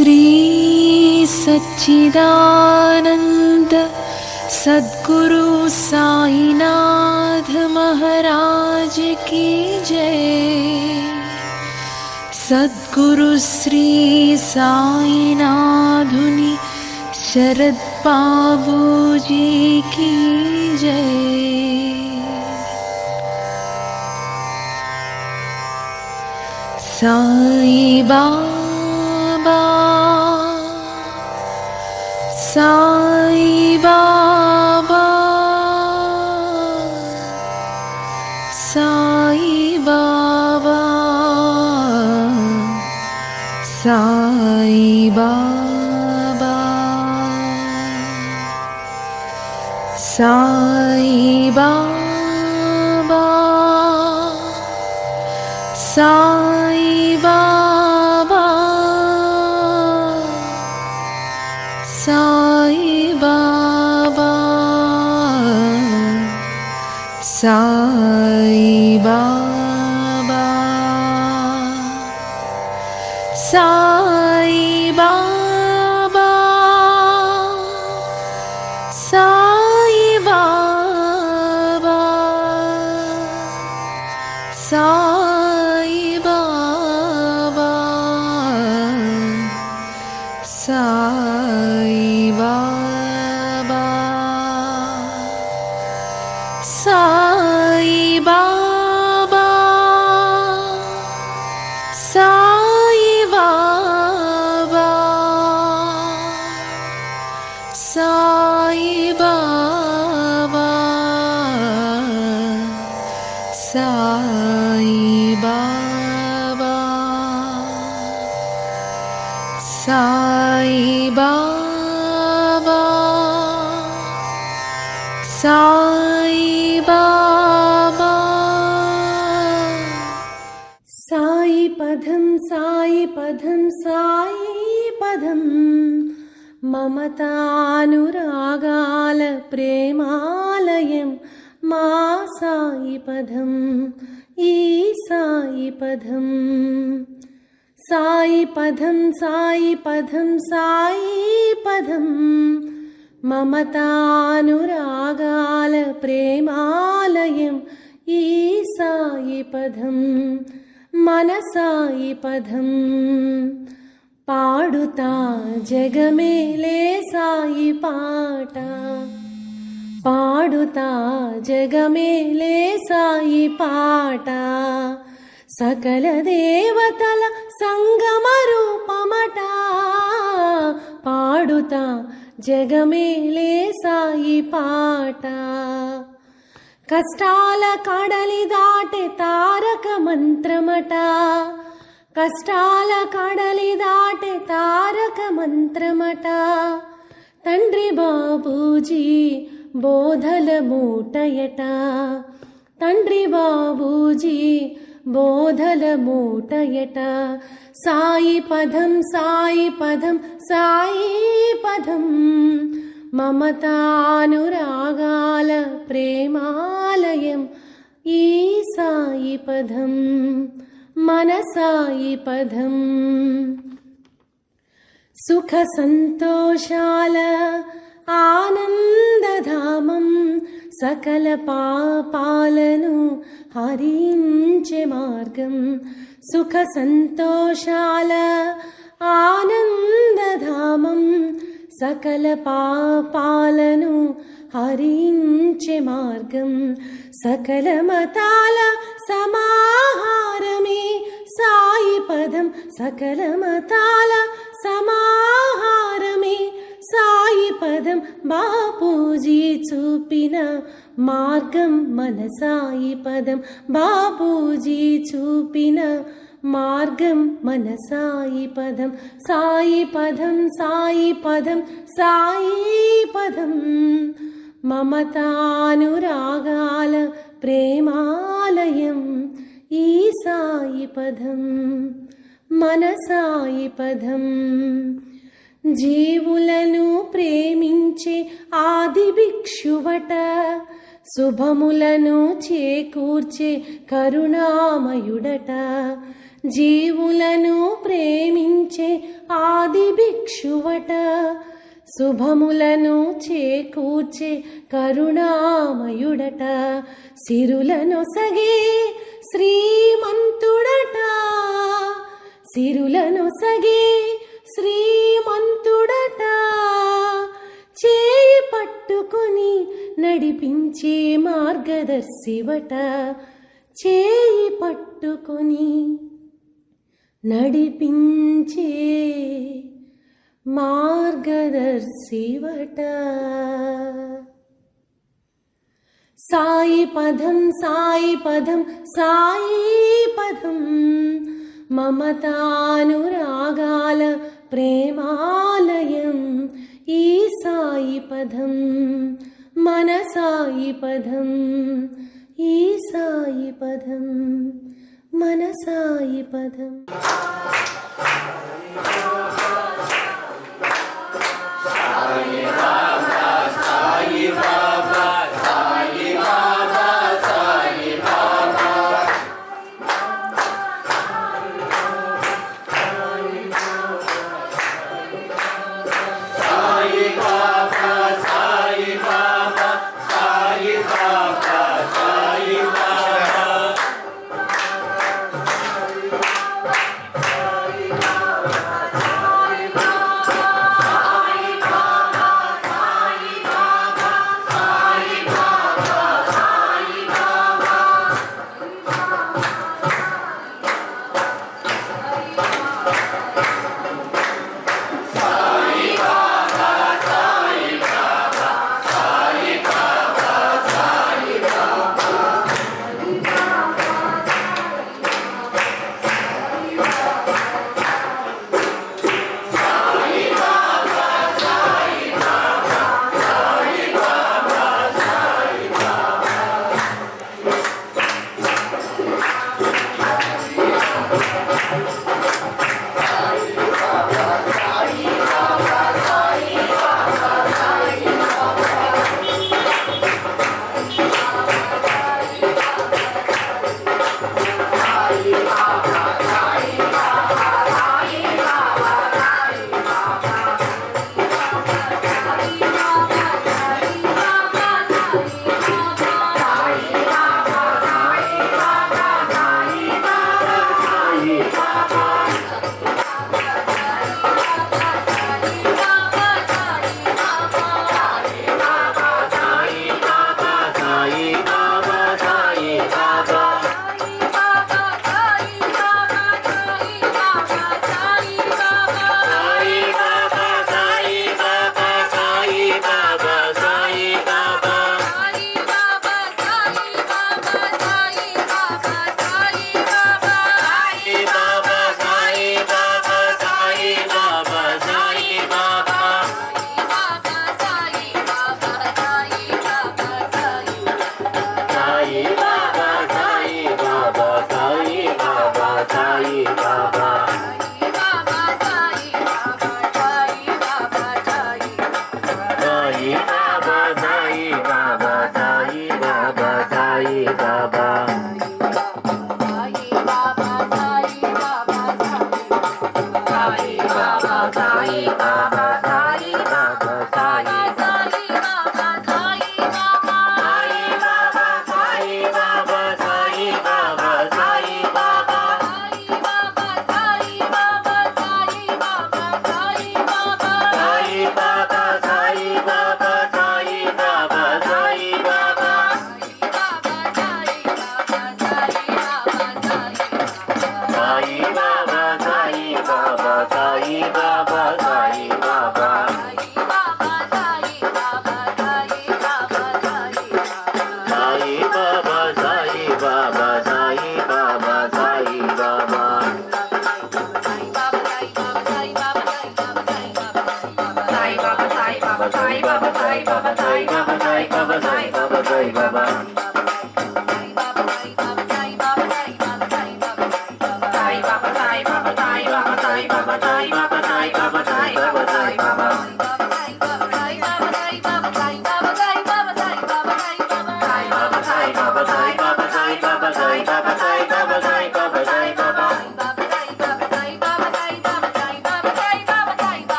श्री सच्चिदानंद सद्गुरु साईनाथ महाराज की जय। सद्गुरु श्री साईनाथुनि शरद बाबूजी की जय। साई बाबा साई बाबा साई बाबा साई बाबा साई बाबा साई बाबा साई बाबा साई बाबा साई बाबा साई बाबा साई बाबा साई बाबा साई बाबा साई बाबा साई बाबा साई बाबा साई बाबा साई बाबा साई पदं साई पदं साई पदं ममतानुरागाल प्रेमालयं मा साई पदं ई साई पदं साई पदं साई पदं साई पदं ममतानुरागाल प्रेमालयं ई साई पदं मनसाई पदं पाडुता जगमेले साई पाट पाडुता जगमेले साई पाट सकल देवतल संगम रूपमट पाडुता जगमेले साई पाट कष्टाल कडलि दाटे तारक मंत्रमट कष्टाल कडलि दाटे तारक मंत्रमट तंड्रि बाबूजी बोधल मूटयट तंड्रि बाबूजी बोधल मूटयट साई पदं साई पदं साई पदं ममतानुरागाल प्रेमालयं ई साई पदं मनसाई पदं सुख संतोषाल आनंदधामं सकल पापाలను హరించే మార్గం సుఖ సంతోషాల ఆనందధామం సకల పాపాలను హరించే మార్గం సకల మతాల సమాహారమే సాయి పదం సకల మతాల సమాహారమే సాయి పదం బాపూజీ చూపిన మార్గం మన సాయి పదం బాపూజీ చూపిన మార్గం మన సాయి పదం సాయి పదం సాయి పదం సాయి పదం మమతానురాగాల ప్రేమాలయం ఈ సాయి పదం మన సాయి పదం జీవులను ప్రేమించే ఆది భిక్షువట శుభములను చేకూర్చే కరుణామయుడట జీవులను ప్రేమించే ఆది భిక్షువట, శుభములను చేకూర్చే కరుణామయుడట, సిరులనొసగే శ్రీమంతుడట, సిరులనొసగే శ్రీమంతుడట, చేయి పట్టుకొని నడిపించే మార్గదర్శివట, చేయి పట్టుకొని నడిపించే మార్గదర్శివట. సాయి పదం సాయి పదం సాయి పదం, మమతానురాగాల ప్రేమాలయం. ఈ సాయి పదం మన సాయి పదం, ఈ సాయి పదం మన సాయి పదం.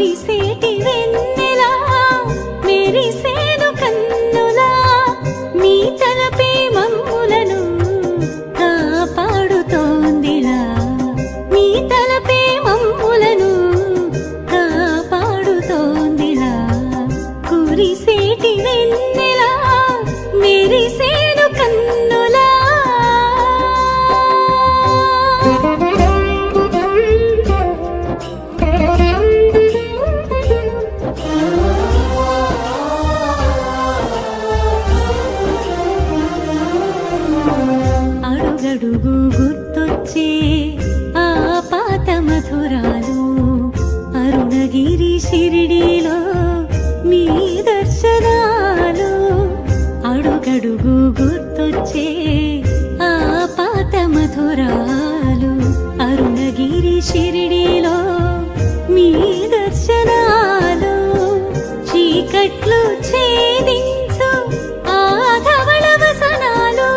కురిసేటి వెన్నెలా మెరిసేను కన్నులా మీ తలపే మమ్ములను కాపాడుతోందిలా మీ తలపే మమ్ములను కాపాడుతోందిలా కురిసేటి వెన్నెలా మెరిసేను కన్నులా అడుగడుగు గుర్తొచ్చే ఆ పాత మధురాలు అరుణగిరి షిరిడీలో మీ దర్శనాలు అడుగడుగు గుర్తొచ్చే ఆ పాత మధురాలు అరుణగిరి షిరిడీలో మీ దర్శనాలు చీకట్లు ఛేదించు ఆ ధవళ వసనాలు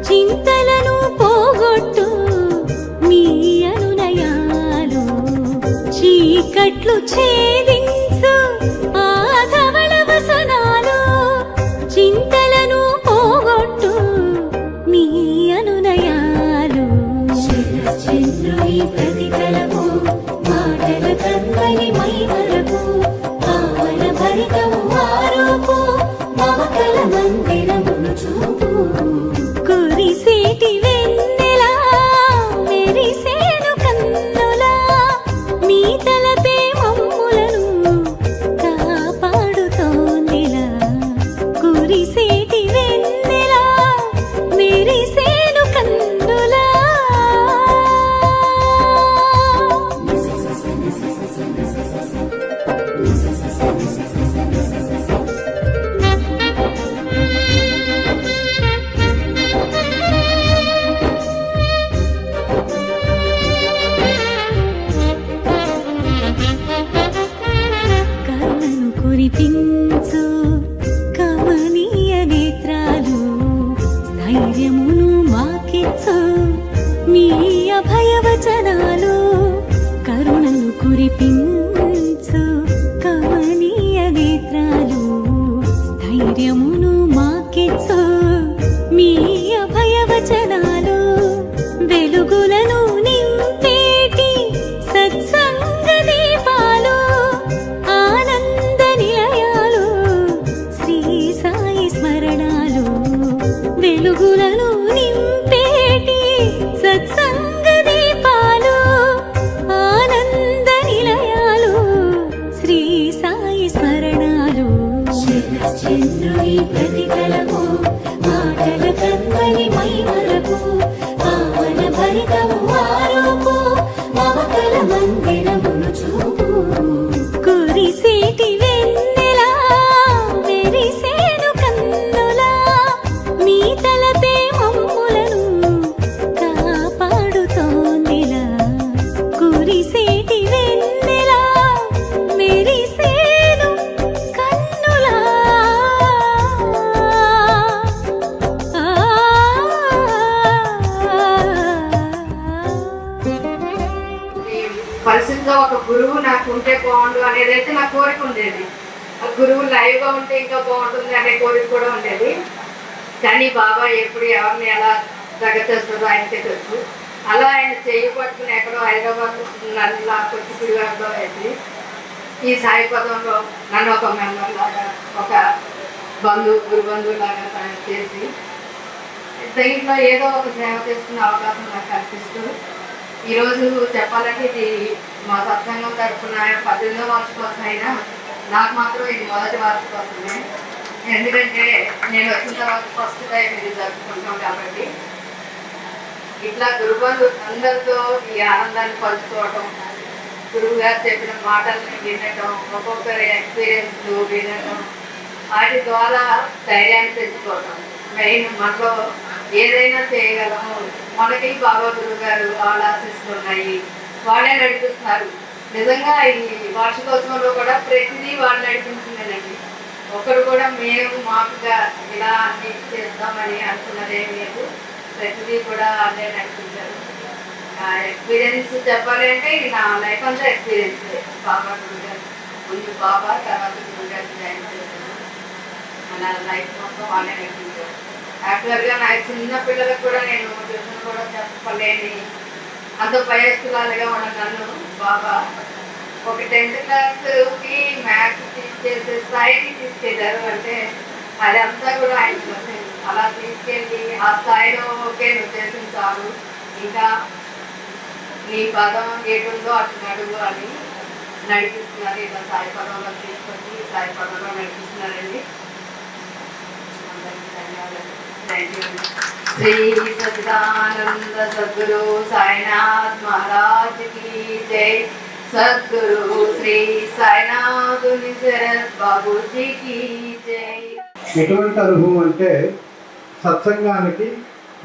చింతలను పోగొట్టు మీ అనునయాలు చీకట్లు ఛేదించు ఆ ధవళ వసనాలు చింతలను పోగొట్టు మీ అనునయాలు చంద్రుని ప్రతికలము మాటల కన్వని మై వరకు పావన భరితము ఆరోపు మమకల మందిరమును చూపు కురిసేటి వెన్నెలా మెరిసేను కన్నులా మీ తలపే మమ్ములను కాపాడుతోందిలా కురిసేటి వెన్నెలా మెరిసేను కన్నులా కరుణను కురిపించు కమనీయ నేత్రాలు స్థైర్యమును మాకిచ్చు మీ అభయవచనాలు కరుణను కురిపించు కమనీయ నేత్రాలు స్థైర్యమును మాకిచ్చు మీ అభయవచనాలు వెలుగులను నింపేటి సత్సంగ దీపాలు ఆనంద నిలయాలు శ్రీ సాయి స్మరణాలు వెలుగులను నింపేటి సత్సంగ దీపాలు ఆనంద నిలయాలు శ్రీ సాయి స్మరణాలు చంద్రుని ప్రతికలము మాటల కన్వని మై వరకు పావన భరితము ఆరోపు మమకల మందిరమును చూపు కురిసేటి వెన్నెలా మెరిసేను కన్నులా మీ తలపే మమ్ములను కాపాడుతోందిలా కురిసేటి వెన్నెలా మెరిసేను కన్నులా పరిస్థితిలో ఒక గురువు నాకు ఉంటే బాగుండు అనేది అయితే నా కోరిక ఉండేది. ఆ గురువు లైవ్గా ఉంటే ఇంకా బాగుంటుంది అనే కోరిక కూడా ఉండేది. కానీ బాబా ఎప్పుడు ఎవరిని ఎలా తగ్గచేస్తుందో ఆయనకే తెలుసు. అలా ఆయన చేయి పట్టుకుని ఎక్కడో హైదరాబాద్ నన్ను నాకు వచ్చి పిడివాడలో వేసి ఈ సాయి పదంలో నన్ను ఒక మెంబర్ లాగా ఒక గురు బంధువు లాగా తయారు చేసి దీంట్లో ఏదో ఒక సేవ చేసుకునే అవకాశం నాకు కల్పిస్తూ ఈరోజు చెప్పాలంటే ఇది మా సత్సంగం తరఫున 18వ వార్షికోత్సవం అయినా నాకు మాత్రం ఇది మొదటి వార్షికోత్సవమే. ఎందుకంటే నేను వచ్చిన తర్వాత ఫస్ట్ టైం ఇది జరుపుకుంటాం కాబట్టి ఇట్లా గురువులు అందరితో ఈ ఆనందాన్ని పంచుకోవటం, గురువు గారు చెప్పిన మాటల్ని వినటం, ఒక్కొక్కరి ఎక్స్పీరియన్స్లు వినటం, వాటి ద్వారా ధైర్యాన్ని తెచ్చుకోవటం. మెయిన్ మనలో ఏదైనా చేయగలము. మనకి బాబా గురువు గారు వాళ్ళ ఆశీస్సులు ఉన్నాయి, వాళ్ళే నడిపిస్తున్నారు. నిజంగా ఈ వార్షికోత్సవంలో కూడా ప్రతిదీ వాళ్ళు నడిపించిందేనండి. ఒకరు కూడా మేము మాకుగా ఇలా అన్ని చేస్తామని అనుకున్నదేం లేదు. ప్రతిదీ కూడా వాళ్ళే నడిపించారు. ఎక్స్పీరియన్స్ చెప్పాలి అంటే ఇది నా లైఫ్ అంతా ఎక్స్పీరియన్స్ బాబా గురువు గారు. ముందు బాబా తర్వాత గురుగారు జాయిన్ చేశాను. మన లైఫ్ మొత్తం వాళ్ళే నడిపించారు. యాక్చువల్గా నా చిన్న పిల్లలకు కూడా నేను ట్యూషన్ కూడా చెప్పలేని అంత భయస్తులాలుగా ఉన్న నన్ను బాబా ఒక 10th క్లాస్కి మ్యాథ్స్ టీచ్ చేసే స్థాయికి తీసుకెళ్ళారు. అంటే అదంతా కూడా ఆయన అలా తీసుకెళ్ళి ఆ స్థాయిలో ఓకే నువ్వు చేసిన చాలు, ఇంకా నీ పదం ఏటుందో అటు నడువు అని నడిపిస్తున్నారు. ఇలా సాయి పదంలో తీసుకొచ్చి సాయి పదంలో నడిపిస్తున్నారండి. అందరికీ ధన్యవాదాలు. Thank you. శ్రీ సచిదానంద సద్గురు సాయినాథ్ మహారాజ్ కి జై. సద్గురు శ్రీ సాయినాథుని శరత్ బాబూజీకి జై. ఎటువంటి అనుభవం అంటే సత్సంగానికి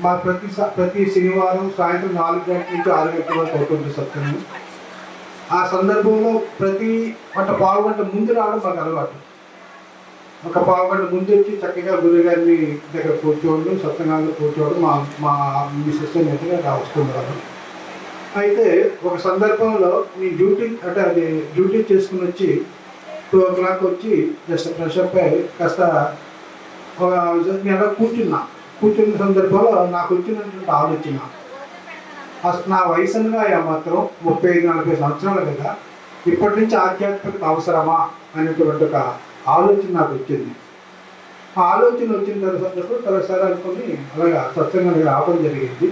మా ప్రతి శనివారం సాయంత్రం 4 గంటల నుంచి 6 గంటల వరకు అవుతుంది సత్సంగం. ఆ సందర్భంలో ప్రతి పావు గంట ముందు రావడం మాకు అలవాటు. ఒక పావు గంట ముందు వచ్చి చక్కగా గురుగారిని దగ్గర కూర్చోవడం, సత్సంగాల్లో కూర్చోవడం మా మా మిస్సెస్ ఎదురుగా వస్తున్నారు. అయితే ఒక సందర్భంలో మీ డ్యూటీ చేసుకుని వచ్చి 2 o'clock వచ్చి జస్ట్ ఫ్రెష్ అప్ అయి కాస్త నేను కూర్చున్న సందర్భంలో నాకు వచ్చినటువంటి ఆలోచన, నా వయసుగా మాత్రం 35-40 సంవత్సరాలు కదా, ఇప్పటి నుంచి ఆధ్యాత్మికత అవసరమా అనేటువంటి ఒక ఆలోచన నాకు వచ్చింది. ఆ ఆలోచన వచ్చిన తర్వాత తలసారి అనుకుని అలాగా సత్సంగానికి రావడం జరిగింది.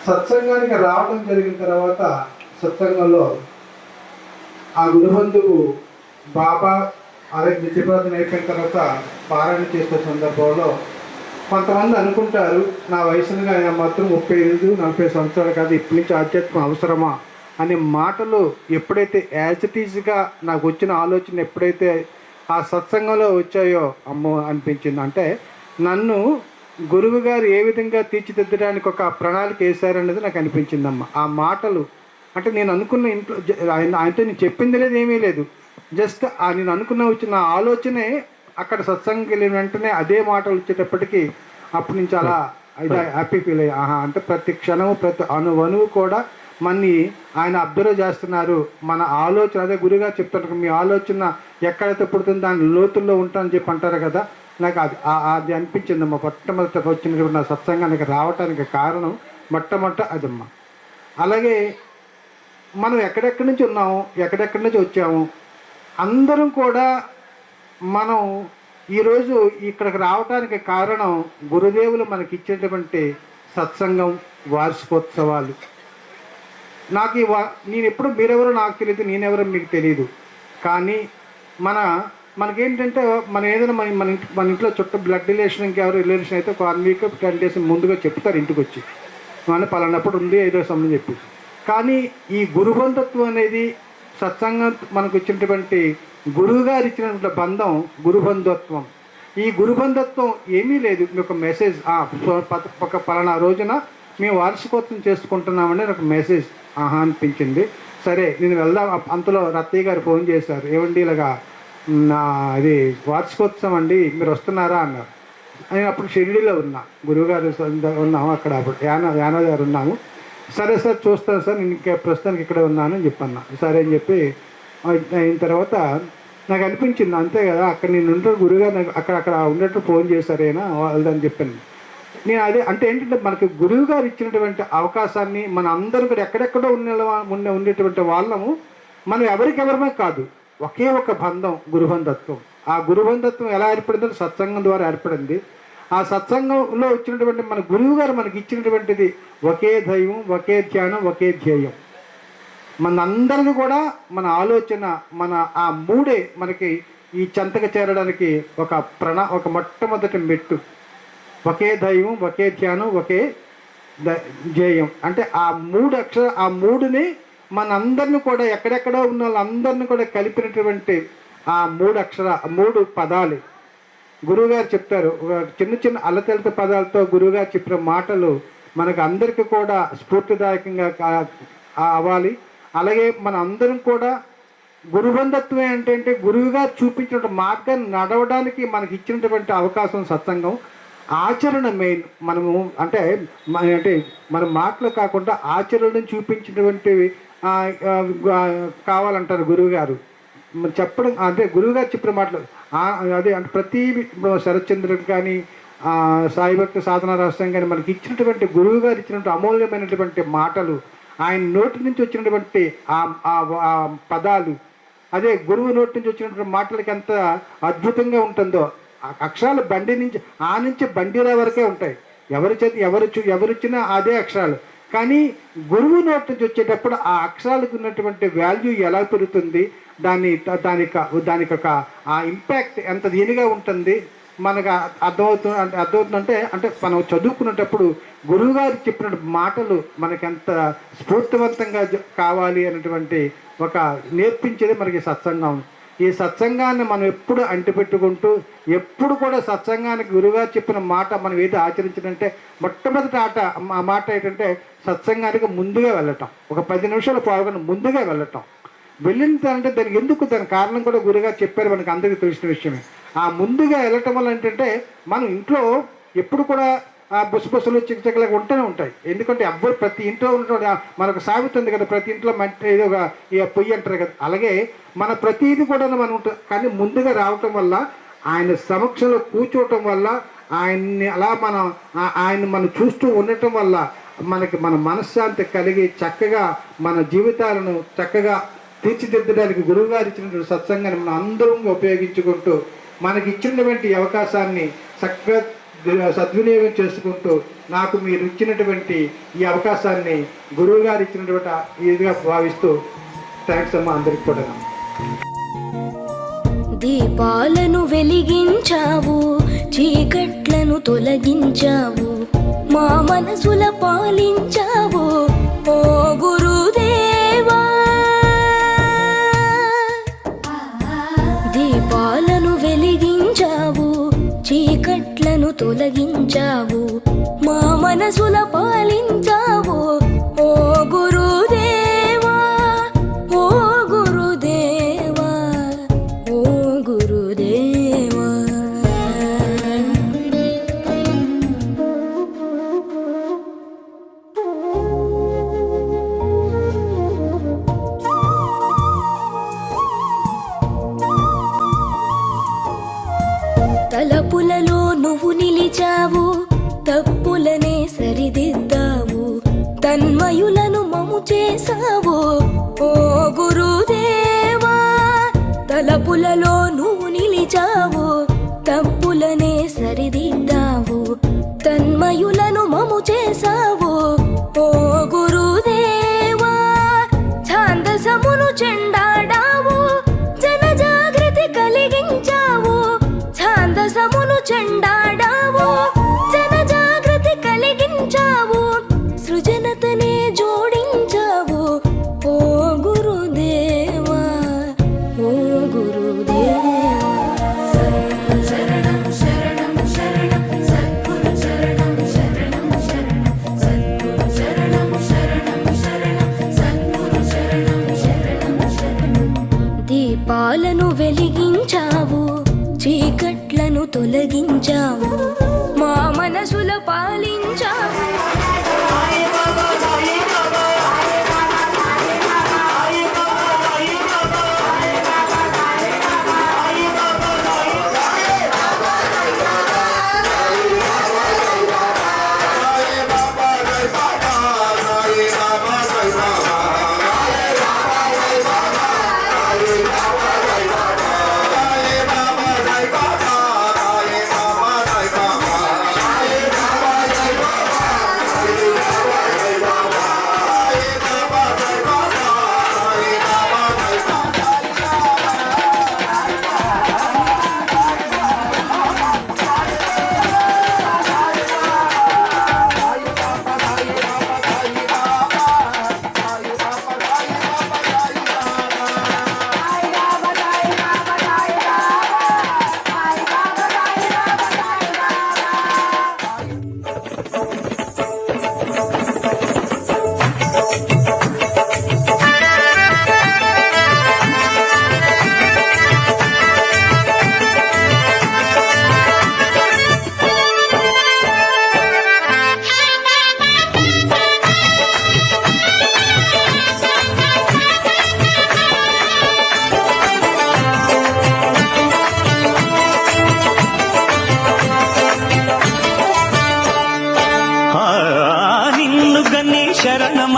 సత్సంగానికి రావడం జరిగిన తర్వాత సత్సంగంలో ఆ గురుబంధువు బాబా అదే నిత్యప్రార్థన అయిపోయిన తర్వాత పారాయణ చేసే సందర్భంలో కొంతమంది అనుకుంటారు, నా వయసుగా మాత్రం 35-40 సంవత్సరాలు కాదు, ఇప్పటి నుంచి ఆధ్యాత్మికం అవసరమా అనే మాటలు ఎప్పుడైతే యాజ్ ఇట్ ఈజ్గా నాకు వచ్చిన ఆలోచన ఎప్పుడైతే ఆ సత్సంగంలో వచ్చాయో అమ్మో అనిపించింది. అంటే నన్ను గురువు గారు ఏ విధంగా తీర్చిదిద్దడానికి ఒక ప్రణాళిక వేశారనేది నాకు అనిపించిందమ్మ. ఆ మాటలు అంటే నేను అనుకున్న ఇంట్లో ఆయనతో నేను చెప్పింది లేదు, ఏమీ లేదు, జస్ట్ నేను అనుకున్న వచ్చిన ఆలోచనే అక్కడ సత్సంగం వెళ్ళిన వెంటనే అదే మాటలు వచ్చేటప్పటికీ అప్పటి నుంచి అలా హ్యాపీ ఫీల్ అయ్యి అంటే ప్రతి క్షణము ప్రతి అణువణువు కూడా మన్ని ఆయన అబ్జర్వ్ చేస్తున్నారు. మన ఆలోచన అదే గురుగా చెప్తారు, మీ ఆలోచన ఎక్కడైతే పుడుతుందో దాని లోతుల్లో ఉంటానని చెప్పి అంటారు కదా. నాకు అది అనిపించిందమ్మా. మొట్టమొదట వచ్చినటువంటి నా సత్సంగానికి రావడానికి కారణం మొట్టమొదట అదమ్మా. అలాగే మనం ఎక్కడెక్కడి నుంచి ఉన్నాము, ఎక్కడెక్కడి నుంచి వచ్చాము, అందరం కూడా మనం ఈరోజు ఇక్కడికి రావడానికి కారణం గురుదేవులు మనకి ఇచ్చేటువంటి సత్సంగం వార్షికోత్సవాలు. నాకు నేను ఎప్పుడు మీరెవరో నాకు తెలియదు, నేనెవరో మీకు తెలియదు. కానీ మనకేంటంటే మనం ఏదైనా మన ఇంట్లో చుట్టూ బ్లడ్ రిలేషన్ ఇంకెవరు రిలేషన్ అయితే 1 week 10 days ముందుగా చెప్తారు ఇంటికి వచ్చి, మన పలానప్పుడు ఉంది 5వ సమయం చెప్పి. కానీ ఈ గురుబంధత్వం అనేది సత్సంగం మనకు ఇచ్చినటువంటి గురువుగారు ఇచ్చినటువంటి బంధం గురుబంధత్వం. ఈ గురుబంధత్వం ఏమీ లేదు, మీకు మెసేజ్ ఒక పలానా రోజున మేము వార్షికోత్సవం చేసుకుంటున్నామని ఒక మెసేజ్ అనిపించింది. సరే నేను వెళ్దాం. అంతలో రత్తయ్య గారు ఫోన్ చేశారు, ఏమండి ఇలాగా అది వార్షికోత్సవం అండి, మీరు వస్తున్నారా అన్నారు. నేను అప్పుడు షిరిడీలో ఉన్నా, గురువుగారు ఉన్నాము అక్కడ, అప్పుడు యానా గారు ఉన్నాము. సరే సార్ చూస్తాను సార్, నేను ఇంకా ప్రస్తుతానికి ఇక్కడే ఉన్నాను అని చెప్పన్నా. సరే అని చెప్పి అయిన తర్వాత నాకు అనిపించింది అంతే కదా, అక్కడ నేను ఉంటే గురువుగారు నాకు అక్కడ ఉన్నట్టు ఫోన్ చేశారేనా వాళ్ళదని చెప్పాను. నేను అదే అంటే ఏంటంటే మనకి గురువు గారు ఇచ్చినటువంటి అవకాశాన్ని మన అందరూ కూడా ఎక్కడెక్కడో ఉండేటువంటి వాళ్ళము, మనం ఎవరికెవరమే కాదు, ఒకే ఒక బంధం గురుబంధత్వం. ఆ గురుబంధత్వం ఎలా ఏర్పడిందో సత్సంగం ద్వారా ఏర్పడింది. ఆ సత్సంగంలో వచ్చినటువంటి మన గురువు గారు మనకి ఇచ్చినటువంటిది ఒకే దైవం, ఒకే ధ్యానం, ఒకే ధ్యేయం. మనందరిని కూడా మన ఆలోచన మన ఆ మూడే మనకి ఈ చెంతకు చేరడానికి ఒక మొట్టమొదటి మెట్టు. ఒకే దైవం, ఒకే ధ్యానం, ఒకే ధ్యేయం. అంటే ఆ మూడుని మనందరిని కూడా ఎక్కడెక్కడో ఉన్న వాళ్ళందరినీ కూడా కలిపినటువంటి ఆ 3 పదాలు గురువుగారు చెప్తారు. చిన్న చిన్న అల్లతెలత పదాలతో గురువుగారు చెప్పిన మాటలు మనకు అందరికీ కూడా స్ఫూర్తిదాయకంగా అవ్వాలి. అలాగే మన అందరం కూడా గురుబంధత్వం ఏంటంటే గురువుగారు చూపించిన మార్గాన్ని నడవడానికి మనకి ఇచ్చినటువంటి అవకాశం సత్సంగం. ఆచరణ మెయిన్. మనము అంటే మన మాటలు కాకుండా ఆచరణను చూపించినటువంటివి కావాలంటారు గురువుగారు. చెప్పడం అంటే గురువుగారు చెప్పిన మాటలు అదే అంటే ప్రతి శరత్చంద్రుడు కానీ సాయిభక్తి సాధన రాష్ట్రం కానీ మనకి ఇచ్చినటువంటి గురువు గారు ఇచ్చినటువంటి అమూల్యమైనటువంటి మాటలు, ఆయన నోటి నుంచి వచ్చినటువంటి ఆ పదాలు, అదే గురువు నోటి నుంచి వచ్చినటువంటి మాటలకి ఎంత అద్భుతంగా ఉంటుందో. అక్షరాలు బండి నుంచి బండిల వరకే ఉంటాయి. ఎవరిచ్చినా అదే అక్షరాలు. కానీ గురువు నోటి నుంచి వచ్చేటప్పుడు ఆ అక్షరాలకు ఉన్నటువంటి వాల్యూ ఎలా పెరుగుతుంది, దానికి ఒక ఆ ఇంపాక్ట్ ఎంత దీనిగా ఉంటుంది మనకు అర్థమవుతుందంటే అంటే మనం చదువుకునేటప్పుడు గురువుగారు చెప్పిన మాటలు మనకి ఎంత స్ఫూర్తివంతంగా కావాలి అనేటువంటి ఒక నేర్పించేది మనకి సత్సంగం. ఈ సత్సంగాన్ని మనం ఎప్పుడు అంటిపెట్టుకుంటూ ఎప్పుడు కూడా సత్సంగానికి గురువుగారు చెప్పిన మాట మనం ఏది ఆచరించాలంటే మొట్టమొదటి ఆ మాట ఏంటంటే సత్సంగానికి ముందుగా వెళ్ళటం. ఒక 10 నిమిషాలు పాల్గొని ముందుగా వెళ్ళటం. వెళ్ళిందంటే దాని కారణం కూడా గురువుగారు చెప్పారు, మనకు అందరికీ తెలిసిన విషయమే. ఆ ముందుగా వెళ్ళటం వల్ల ఏంటంటే మనం ఇంట్లో ఎప్పుడు కూడా బుసబుసలు చిక్కచిక్కలుగా ఉంటూనే ఉంటాయి. ఎందుకంటే ప్రతి ఇంట్లో ఉన్నటువంటి మనకు సాగుతుంది కదా, ప్రతి ఇంట్లో ఏదో ఒక పొయ్యి అంటారు కదా, అలాగే మన ప్రతిది కూడా మనం ఉంటుంది. కానీ ముందుగా రావటం వల్ల, ఆయన సమక్షంలో కూర్చోవటం వల్ల, ఆయన్ని మనం చూస్తూ ఉండటం వల్ల మన మనశ్శాంతి కలిగి చక్కగా మన జీవితాలను చక్కగా తీర్చిదిద్దడానికి గురువుగారు ఇచ్చినటువంటి సత్సంగాన్ని మనం అందరం ఉపయోగించుకుంటూ మనకి ఇచ్చినటువంటి అవకాశాన్ని చక్కగా సద్వినియోగం చేసుకుంటూ నాకు మీరు ఇచ్చినటువంటి ఈ అవకాశాన్ని గురువుగారు ఇచ్చినటువంటి ఇదిగా భావిస్తూ థ్యాంక్స్ అమ్మా అందరికి కూడా. దీపాలను వెలిగించావు, చీకట్లను తొలగించావు, మా మనసుల పాలించావు ఓ గురుదేవా. దీపాలను వెలిగించావు, చీకట్లను తొలగించావు, మా మనసుల పాలించావు ఓ గురుదేవా, ఓ గురుదేవా, ఓ గురుదేవా. తలపులలో నువ్వు నిలిచావు, తప్పులనే సరిదిద్దావు, తన్మయులను మము చేసావు ఓ గురుదేవా. తలపులలో నువ్వు నిలిచావు, తప్పులనే సరిదిద్దావు, తన్మయులను మము చేసావు ఓ గురుదేవా. ఛాందసమును చెండాడావు, జనజాగృతి కలిగించావు, ఛాందసమును చెండాడావు, జనజాగృతి కలిగించావు, సృజనతనే జోడించావు ఓ గురుదేవా, ఓ గురుదేవా. శరణం శరణం శరణం సద్గురు శరణం శరణం శరణం సద్గురు శరణం శరణం శరణం సద్గురు శరణం శరణం శరణం. దీపాలను వెలిగించావు, చీకట్లను తొలగించావు, మా మనసుల పాలించావు.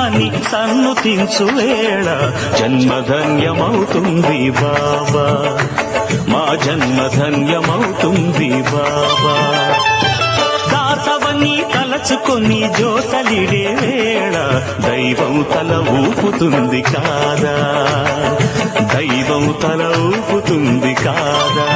శరణమని సన్నుతించు వేళ జన్మధన్యమవుతుంది బాబా, మా జన్మధన్యమవుతుంది బాబా. దాతవని తలచుకొని జోతలిడే వేళ దైవం తల ఊపుతుంది కాదా, దైవం తల ఊపుతుంది కాదా.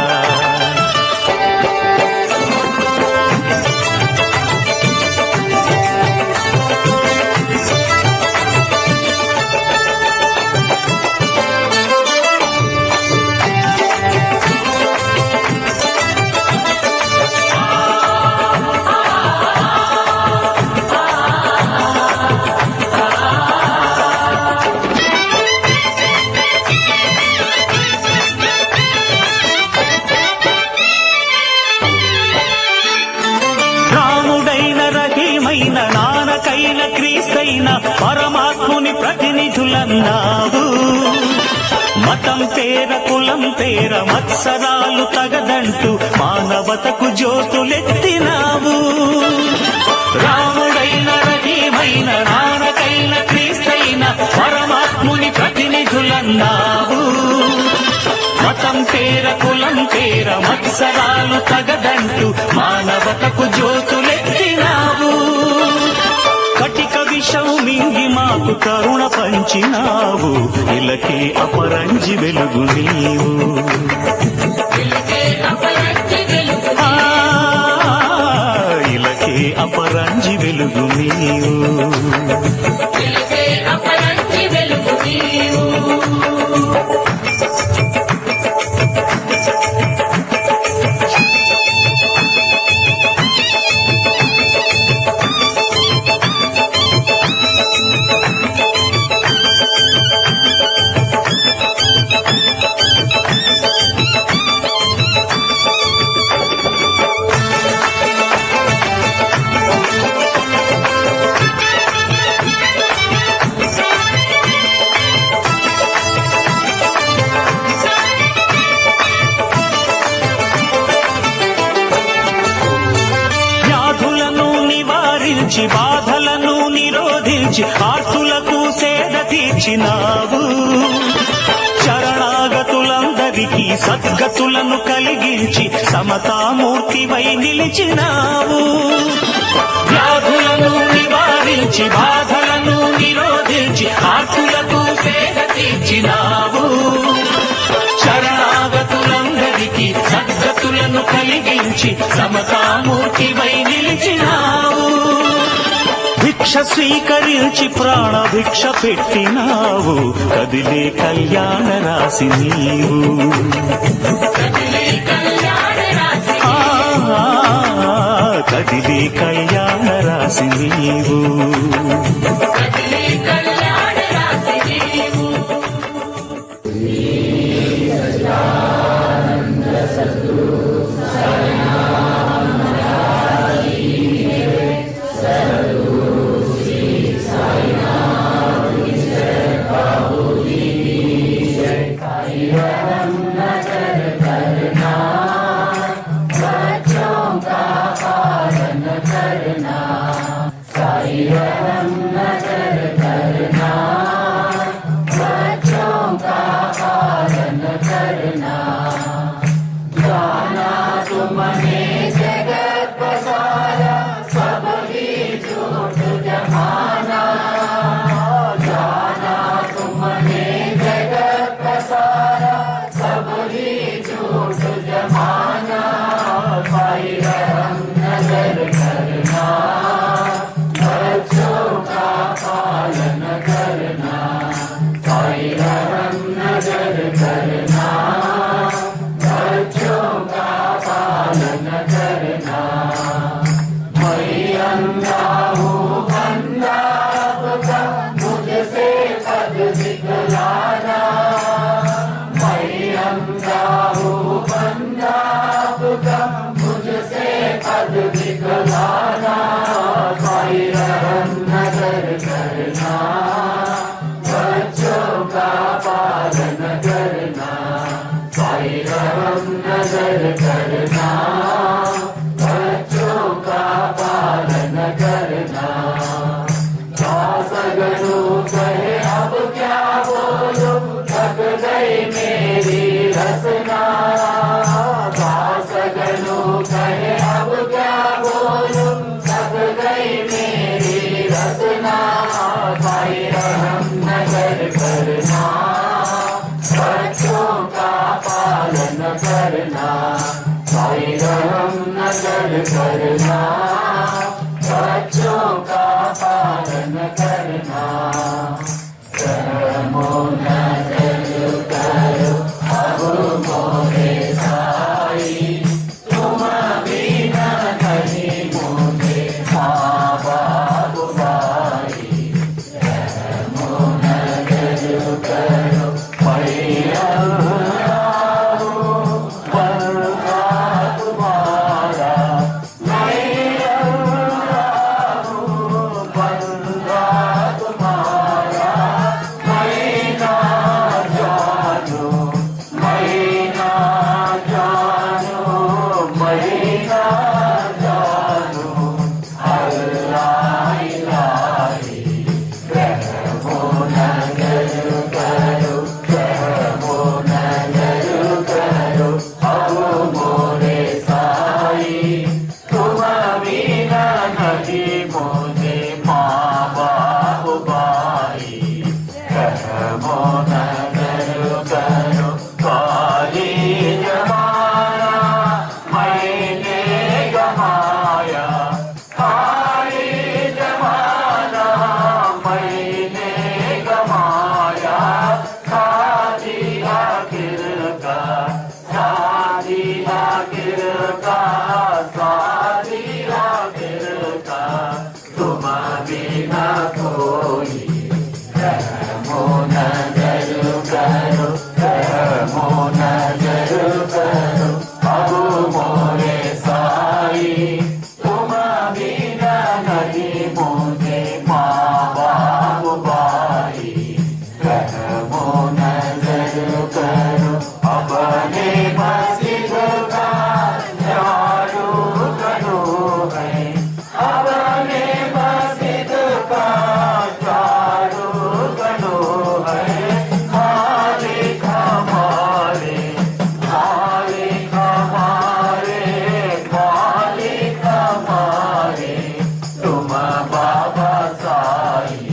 నానకైన క్రీస్తైన పరమాత్ముని ప్రతినిధులన్నావు. మతం పేర కులం పేర మత్సరాలు తగదంటూ మానవతకు జ్యోతులెత్తినావు. రాముడైన రహీమైన నానకైన క్రీస్తైన పరమాత్ముని ప్రతినిధులన్నావు. మతం పేర కులం పేర మత్సరాలు తగదంటూ మానవతకు జ్యోతులెత్తినావు. కటిక విషం మింగి మాకు కరుణ పంచినావు. ఇలకే అపరంజి వెలుగు నీవు, ఇలకే అపరంజి వెలుగు నీవు. బాధలను నిరోధించి ఆర్తులకు సేద తీర్చినావు. శరణాగతులందరికీ సద్గతులను కలిగించి సమతామూర్తివై నిలిచినావు. వ్యాధులను నివారించి బాధలను నిరోధించి ఆర్తులకు సేద తీర్చినావు. శరణాగతులందరికీ సద్గతులను కలిగించి సమతామూర్తివై నిలిచినావు. భిక్ష స్వీకరించి ప్రాణ భిక్ష పెట్టినావు. కదిలే కళ్యాణ రాశి నీవు, కదిలే కళ్యాణ రాశి నీవు. करना करना, साई राम नजर करना, बच्चों का पालन करना। करमो नजर करो अब मोरे साई, तुम बिना नहीं मुझे माँ बाप भाई। करमो नजर करो मैया बंदा तुम्हारा, मैया बंदा तुम्हारा। मैं ना जानू, मैं ना जानू, मैं ना जानू अल्लाह इलाही। करमो नजर करो, करमो नजर करो अब मोरे साई, तुम बिना नहीं मुझे माँ बाप भाई। करमो नजर करो काली जमाना मैंने गमाया, काली जमाना मैंने गमाया। साथी आखिर का, साथी आखिर का, साथी आखिर का तुम बिना कोई। करमो नजर करो, करमो नजर करो अब मोरे साई, तुम बिना नहीं मुझे माँ बाप भाई। करमो नजर करो अपने मस्जिद का झाड़ू करो है, अपने मस्जिद का झाड़ू करो है। मालिक हमारे, मालिक हमारे, मालिक हमारे तुम बाबा साई।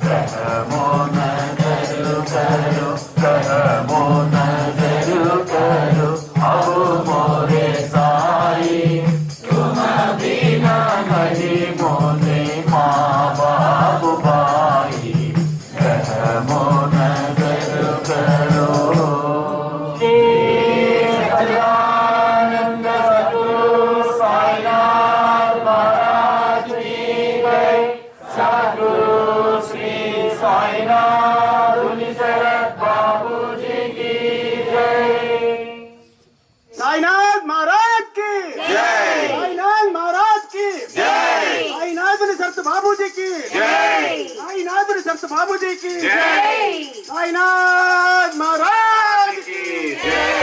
करमो नजर करो, करमो नजर करो अब मोरे साई, तुम बिना नहीं मोरे माँ बाप भाई। करमो नजर करो। सच्चिदानंद सद्गुरु साईनाथ महाराज की जय, सद्गुरु श्री साईनाथ शरद बाबू जी की जय। साईनाथ महाराज की जय, साईनाथ महाराज की जय, साईनाथ सरस बाबू जी की जय, साईनाथ सरस बाबू जी की जय, साईनाथ महाराज की जय।